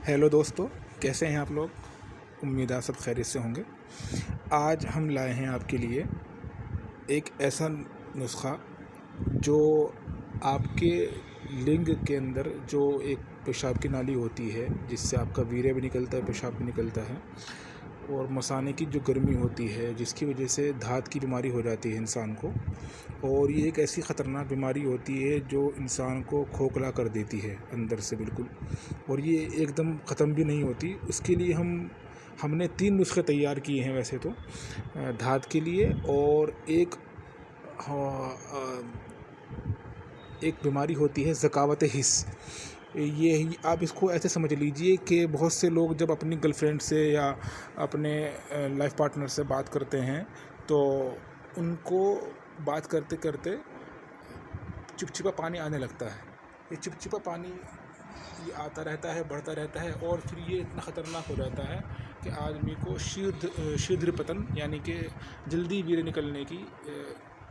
Hello दोस्तों, कैसे हैं आप लोग। उम्मीद है सब खैरियत से होंगे। आज हम लाए हैं आपके लिए एक ऐसा नुस्खा जो आपके लिंग के अंदर जो एक पेशाब की नाली होती है, जिससे आपका वीर्य भी निकलता है, पेशाब भी निकलता है, और मसाने की जो गर्मी होती है जिसकी वजह से धात की बीमारी हो जाती है इंसान को। और ये एक ऐसी ख़तरनाक बीमारी होती है जो इंसान को खोखला कर देती है अंदर से बिल्कुल, और ये एकदम ख़त्म भी नहीं होती। उसके लिए हमने 3 नुस्खे तैयार किए हैं वैसे तो धात के लिए। और एक बीमारी होती है ज़कावत हिस्स। ये आप इसको ऐसे समझ लीजिए कि बहुत से लोग जब अपनी गर्लफ्रेंड से या अपने लाइफ पार्टनर से बात करते हैं तो उनको बात करते करते चिपचिपा पानी आने लगता है। ये चिपचिपा पानी ये आता रहता है, बढ़ता रहता है, और फिर ये इतना ख़तरनाक हो जाता है कि आदमी को शीघ्र पतन यानी कि जल्दी वीर्य निकलने की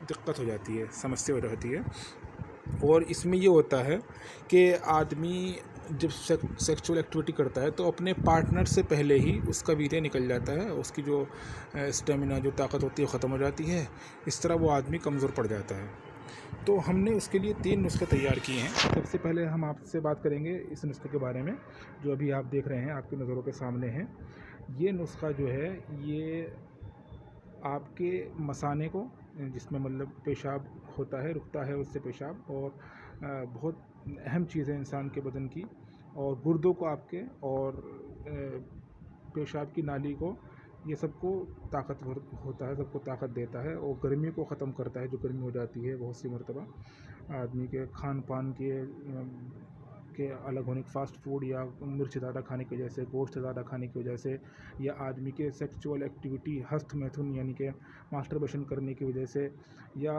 दिक्कत हो जाती है, समस्या हो जाती है। और इसमें ये होता है कि आदमी जब सेक्सुअल एक्टिविटी करता है तो अपने पार्टनर से पहले ही उसका वीर्य निकल जाता है, उसकी जो स्टेमिना, जो ताकत होती है ख़त्म हो जाती है। इस तरह वो आदमी कमज़ोर पड़ जाता है। तो हमने उसके लिए 3 नुस्खे तैयार किए हैं। सबसे पहले हम आपसे बात करेंगे इस नुस्खे के बारे में जो अभी आप देख रहे हैं, आपकी नज़रों के सामने है। ये नुस्खा जो है ये आपके मसाने को, जिसमें मतलब पेशाब होता है, रुकता है उससे पेशाब, और बहुत अहम चीज़ है इंसान के बदन की, और गुर्दों को आपके और पेशाब की नाली को, ये सबको ताकतवर होता है, सबको ताकत देता है, और गर्मी को ख़त्म करता है। जो गर्मी हो जाती है बहुत सी मरतबा आदमी के खान पान के अलग होने, फास्ट फूड या मिर्च ज़्यादा खाने की वजह से, गोश्त ज़्यादा खाने की वजह से, या आदमी के सेक्सुअल एक्टिविटी हस्त मैथुन यानी कि मास्टरबेशन करने की वजह से, या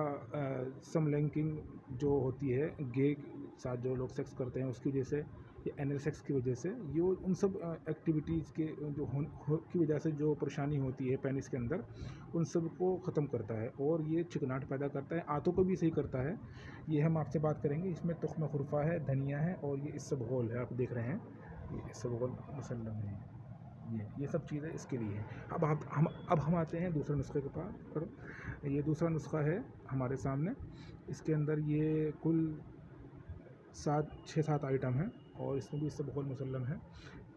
समलैंगिक जो होती है गे साथ जो लोग सेक्स करते हैं उसकी वजह से, या एनल सेक्स की वजह से, ये उन सब एक्टिविटीज़ के जो की वजह से जो परेशानी होती है पेनिस के अंदर, उन सब को ख़त्म करता है। और ये चिकनाहट पैदा करता है, आंतों को भी सही करता है। ये हम आपसे बात करेंगे। इसमें तुख्म खुरफा है, धनिया है, और ये इसबगोल है, आप देख रहे हैं ये इसबगोल मुसल्लम है। ये सब चीज़ें इसके लिए हैं। अब हम आते हैं दूसरे नुस्खे के पास। ये दूसरा नुस्खा है हमारे सामने। इसके अंदर ये कुल 6-7 आइटम हैं, और इसमें भी इसबगोल मुसल्लम है।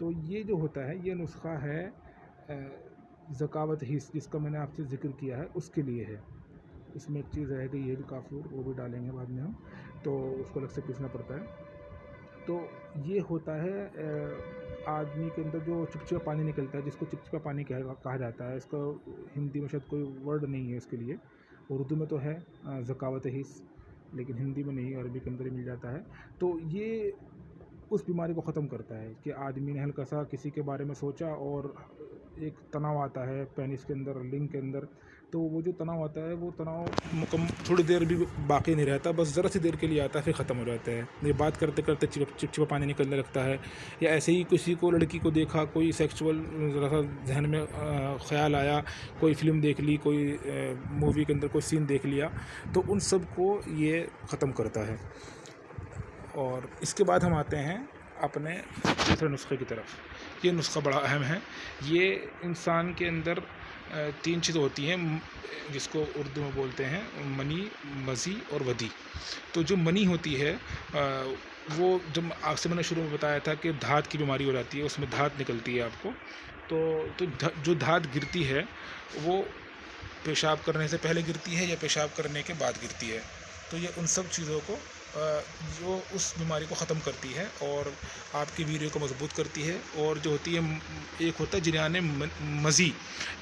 तो ये जो होता है ये नुस्खा है ज़कावत हिस्स, जिसका मैंने आपसे ज़िक्र किया है, उसके लिए है। इसमें एक चीज़ रह गई, ये भी काफूर, वो भी डालेंगे बाद में हम, तो उसको अलग से पीसना पड़ता है। तो ये होता है आदमी के अंदर जो चिपचिपा पानी निकलता है, जिसको चिपचिपा पानी कहा जाता है। इसका हिंदी में शायद कोई वर्ड नहीं है इसके लिए। उर्दू में तो है ज़कावत हिस्स, लेकिन हिंदी में नहीं, अरबी के अंदर ही मिल जाता है। तो ये उस बीमारी को ख़त्म करता है कि आदमी ने हल्का सा किसी के बारे में सोचा और एक तनाव आता है पेनिस के अंदर, लिंग के अंदर, तो वो जो तनाव आता है वो तनाव थोड़ी देर भी बाकी नहीं रहता, बस ज़रा सी देर के लिए आता है, फिर ख़त्म हो जाता है। ये बात करते करते चिपचिपा पानी निकलने लगता है, या ऐसे ही किसी को, लड़की को देखा, कोई सेक्सुअल ज़रा सा जहन में ख़्याल आया, कोई फ़िल्म देख ली, कोई मूवी के अंदर कोई सीन देख लिया, तो उन सब को ये ख़त्म करता है। और इसके बाद हम आते हैं अपने दूसरे नुस्खे की तरफ। ये नुस्खा बड़ा अहम है। ये इंसान के अंदर 3 चीज़ें होती हैं, जिसको उर्दू में बोलते हैं मनी, मज़ी और वदी। तो जो मनी होती है वो जब आपसे मैंने शुरू में बताया था कि धात की बीमारी हो जाती है, उसमें धात निकलती है आपको। तो जो धात गिरती है वो पेशाब करने से पहले गिरती है या पेशाब करने के बाद गिरती है। तो ये उन सब चीज़ों को जो उस बीमारी को ख़त्म करती है और आपकी वीर्य को मजबूत करती है। और जो होती है, एक होता है जिरयान मज़ी,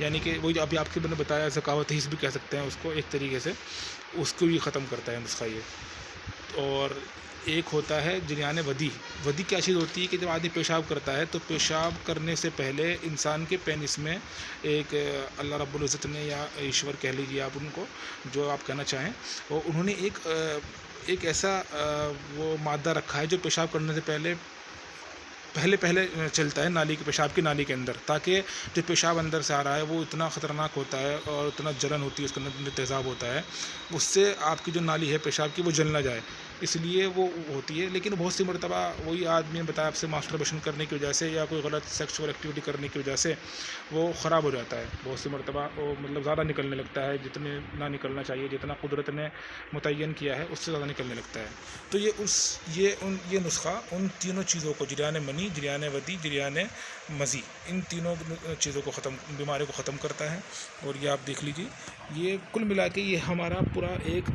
यानी कि वही अभी आपके मैंने बताया, ज़कावत हिस्स भी कह सकते हैं उसको एक तरीके से, उसको भी ख़त्म करता है नुस्खा ये। और एक होता है जिरयान वदी। वदी क्या चीज़ होती है कि जब आदमी पेशाब करता है तो पेशाब करने से पहले इंसान के पेनिस में एक अल्लाह रब्बुल इज़्ज़त ने, या ईश्वर कह लीजिए आप उनको, जो आप कहना चाहें, और उन्होंने एक ऐसा वो मादा रखा है जो पेशाब करने से पहले चलता है नाली के, पेशाब की नाली के अंदर, ताकि जो पेशाब अंदर से आ रहा है वो इतना ख़तरनाक होता है और इतना जलन होती है, उसके अंदर तेज़ाब होता है, उससे आपकी जो नाली है पेशाब की वो जल ना जाए। اس لیے وہ ہوتی ہے. لیکن بہت سی مرتبہ وہی آدمی نے بتایا آپ سے ماسٹربیشن کرنے کی وجہ سے یا کوئی غلط سیکشول ایکٹیویٹی کرنے کی وجہ سے وہ خراب ہو جاتا ہے. بہت سی مرتبہ وہ مطلب زیادہ نکلنے لگتا ہے، جتنے نہ نکلنا چاہیے، جتنا قدرت نے متعین کیا ہے اس سے زیادہ نکلنے لگتا ہے. تو یہ نسخہ ان تینوں چیزوں کو، جریان منی، جریان ودی، جریان مزی، ان تینوں چیزوں کو بیماری کو ختم کرتا ہے. اور یہ آپ دیکھ لیجیے، یہ کل ملا کے یہ ہمارا پورا ایک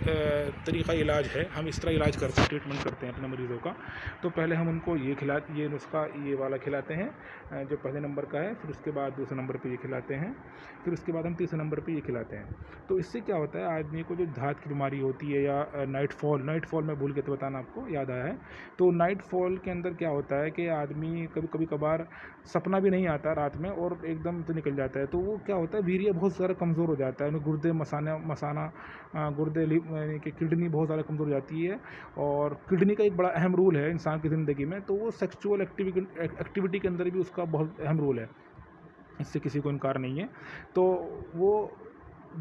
طریقہ علاج ہے. ہم اس طرح علاج کرتے ہیں، ٹریٹمنٹ کرتے ہیں اپنے مریضوں کا. تو پہلے ہم ان کو یہ نسخہ یہ والا کھلاتے ہیں جو پہلے نمبر کا ہے، پھر اس کے بعد دوسرے نمبر پہ یہ کھلاتے ہیں، پھر اس کے بعد ہم تیسرے نمبر پہ یہ کھلاتے ہیں. تو اس سے کیا ہوتا ہے، آدمی کو جو دھات کی بیماری ہوتی ہے یا نائٹ فال میں بھول کے تو بتانا آپ کو یاد آیا ہے. تو نائٹ فال کے اندر کیا ہوتا ہے کہ آدمی کبھی کبھار سپنا بھی نہیں آتا رات میں اور ایک دم سے نکل جاتا ہے. تو وہ کیا ہوتا ہے، ویریہ بہت زیادہ کمزور ہو جاتا ہے، گردے مسانہ گردے یعنی کہ کڈنی بہت زیادہ کمزور ہو جاتی ہے. اور کڈنی کا ایک بڑا اہم رول ہے انسان کی زندگی میں. تو وہ سیکچول ایکٹیویٹی کے اندر بھی اس کا بہت اہم رول ہے، اس سے کسی کو انکار نہیں ہے. تو وہ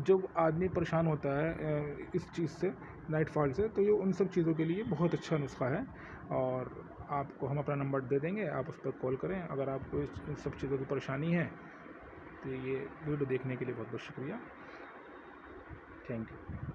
جب آدمی پریشان ہوتا ہے اس چیز سے، نائٹ فال سے، تو یہ ان سب چیزوں کے لیے بہت اچھا نسخہ ہے. اور آپ کو ہم اپنا نمبر دے دیں گے، آپ اس پر کال کریں اگر آپ کو ان سب چیزوں کی پریشانی ہے. تو یہ ویڈیو دیکھنے کے لیے بہت بہت شکریہ. Thank you.